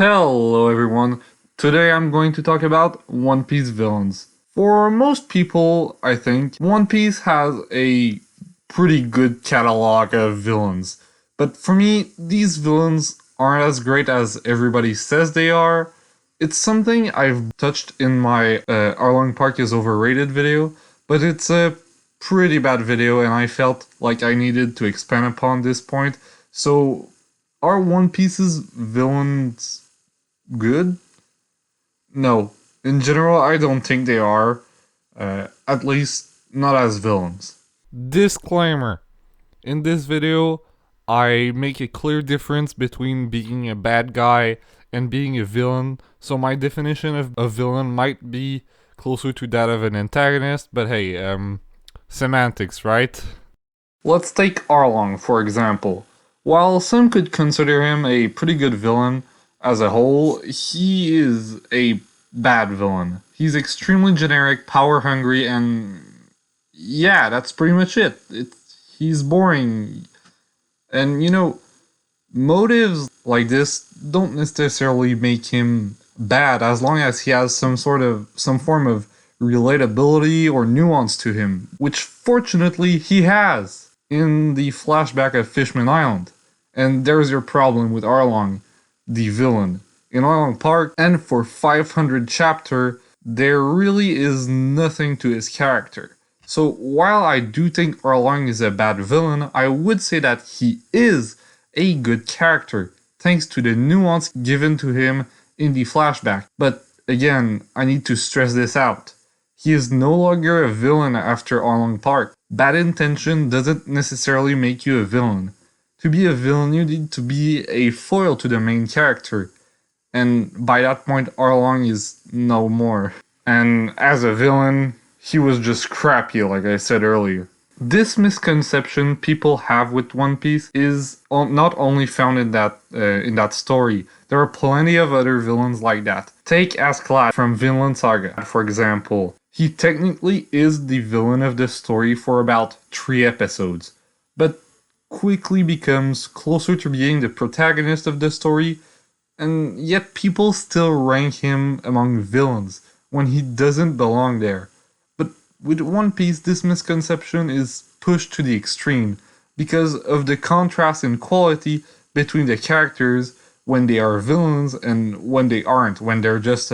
Hello everyone, today I'm going to talk about One Piece villains. For most people, I think, One Piece has a pretty good catalog of villains. But for me, these villains aren't as great as everybody says they are. It's something I've touched in my Arlong Park is overrated video, but it's a pretty bad video and I felt like I needed to expand upon this point. So, are One Piece's villains good? No. In general, I don't think they are. At least, not as villains. Disclaimer. In this video, I make a clear difference between being a bad guy and being a villain, so my definition of a villain might be closer to that of an antagonist, but hey, semantics, right? Let's take Arlong, for example. While some could consider him a pretty good villain, as a whole, he is a bad villain. He's extremely generic, power hungry, and yeah, that's pretty much it. He's boring. And motives like this don't necessarily make him bad as long as he has some form of relatability or nuance to him, which fortunately he has in the flashback of Fishman Island. And there's your problem with Arlong, the villain. In Arlong Park, and for 500 chapter, there really is nothing to his character. So while I do think Arlong is a bad villain, I would say that he is a good character, thanks to the nuance given to him in the flashback. But again, I need to stress this out. He is no longer a villain after Arlong Park. Bad intention doesn't necessarily make you a villain. To be a villain, you need to be a foil to the main character. And by that point, Arlong is no more. And as a villain, he was just crappy, like I said earlier. This misconception people have with One Piece is not only found in that story. There are plenty of other villains like that. Take Askeladd from Vinland Saga, for example. He technically is the villain of the story for about 3 episodes, but quickly becomes closer to being the protagonist of the story, and yet people still rank him among villains when he doesn't belong there. But with One Piece, this misconception is pushed to the extreme because of the contrast in quality between the characters when they are villains and when they aren't, when they're just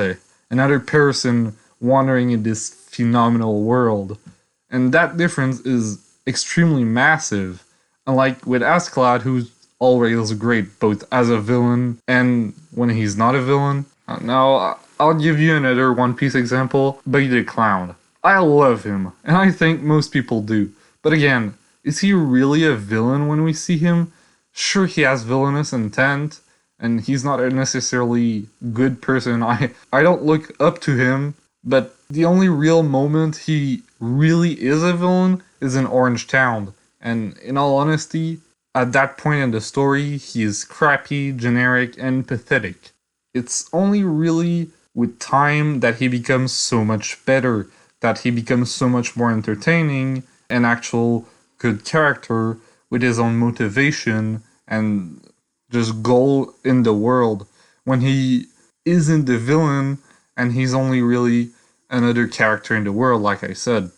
another person wandering in this phenomenal world. And that difference is extremely massive. Unlike with Askeladd, who's always great both as a villain and when he's not a villain. Now, I'll give you another One Piece example, Buggy the Clown. I love him, and I think most people do. But again, is he really a villain when we see him? Sure, he has villainous intent, and he's not a necessarily good person. I don't look up to him, but the only real moment he really is a villain is in Orange Town. And in all honesty, at that point in the story, he is crappy, generic, and pathetic. It's only really with time that he becomes so much better, that he becomes so much more entertaining, an actual good character with his own motivation and just goal in the world, when he isn't the villain and he's only really another character in the world, like I said.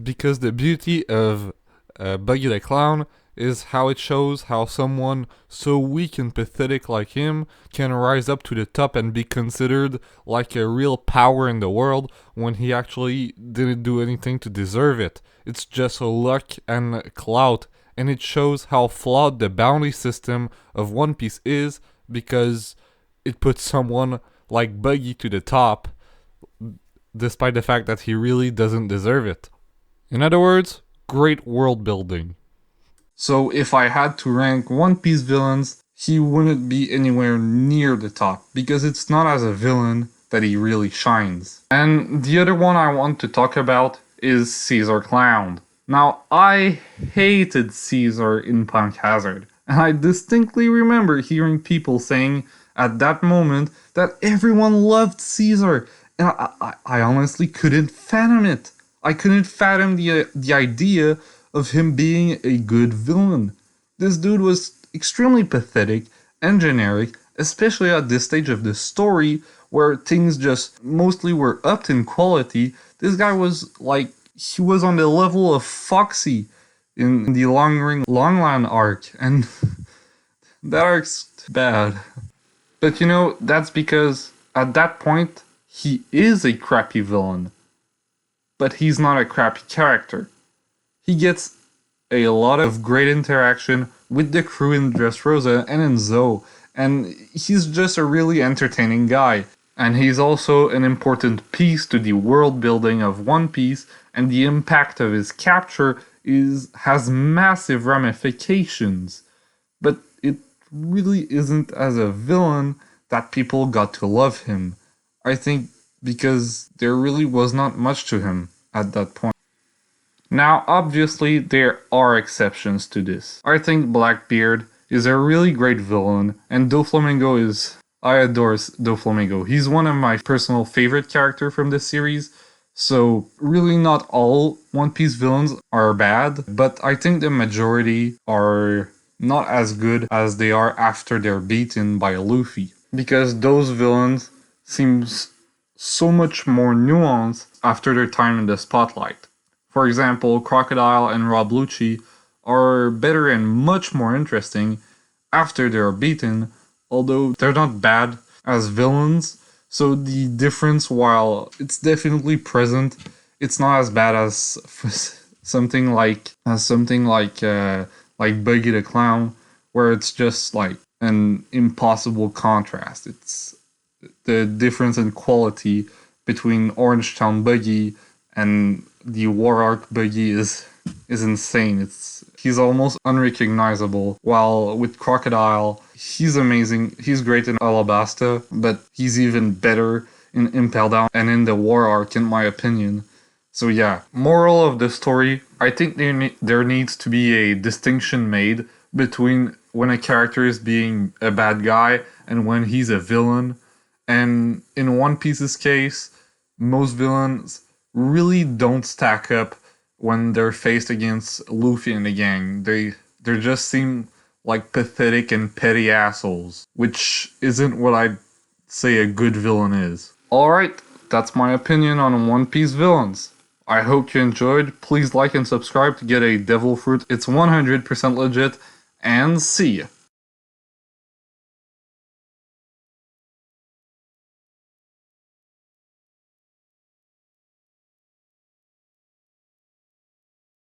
Because the beauty of Buggy the Clown is how it shows how someone so weak and pathetic like him can rise up to the top and be considered like a real power in the world when he actually didn't do anything to deserve it. It's just luck and clout, and it shows how flawed the bounty system of One Piece is because it puts someone like Buggy to the top despite the fact that he really doesn't deserve it. In other words, great world building. So if I had to rank One Piece villains, he wouldn't be anywhere near the top, because it's not as a villain that he really shines. And the other one I want to talk about is Caesar Clown. Now, I hated Caesar in Punk Hazard, and I distinctly remember hearing people saying at that moment that everyone loved Caesar, and I honestly couldn't fathom it. I couldn't fathom the idea of him being a good villain. This dude was extremely pathetic and generic, especially at this stage of the story where things just mostly were upped in quality. This guy was like, he was on the level of Foxy in the Longland arc, and that arc's bad. But that's because at that point, he is a crappy villain, but he's not a crappy character. He gets a lot of great interaction with the crew in Dressrosa and in Zoe, and he's just a really entertaining guy. And he's also an important piece to the world building of One Piece, and the impact of his capture has massive ramifications. But it really isn't as a villain that people got to love him. I think because there really was not much to him at that point. Now, obviously, there are exceptions to this. I think Blackbeard is a really great villain, and Doflamingo is. I adore Doflamingo. He's one of my personal favorite characters from this series, so really not all One Piece villains are bad, but I think the majority are not as good as they are after they're beaten by Luffy. Because those villains seem so much more nuanced after their time in the spotlight. For example, Crocodile and Rob Lucci are better and much more interesting after they're beaten, although they're not bad as villains. So the difference, while it's definitely present, it's not as bad as something like Buggy the Clown, where it's just like an impossible contrast. It's the difference in quality between Orange Town Buggy and the War Arc Buggy is insane. He's almost unrecognizable. While with Crocodile, he's amazing. He's great in Alabasta, but he's even better in Impel Down and in the War Arc, in my opinion. So yeah, moral of the story, I think there needs to be a distinction made between when a character is being a bad guy and when he's a villain. And in One Piece's case, most villains really don't stack up when they're faced against Luffy and the gang. They just seem like pathetic and petty assholes, which isn't what I'd say a good villain is. Alright, that's my opinion on One Piece villains. I hope you enjoyed. Please like and subscribe to get a Devil Fruit. It's 100% legit, and see ya.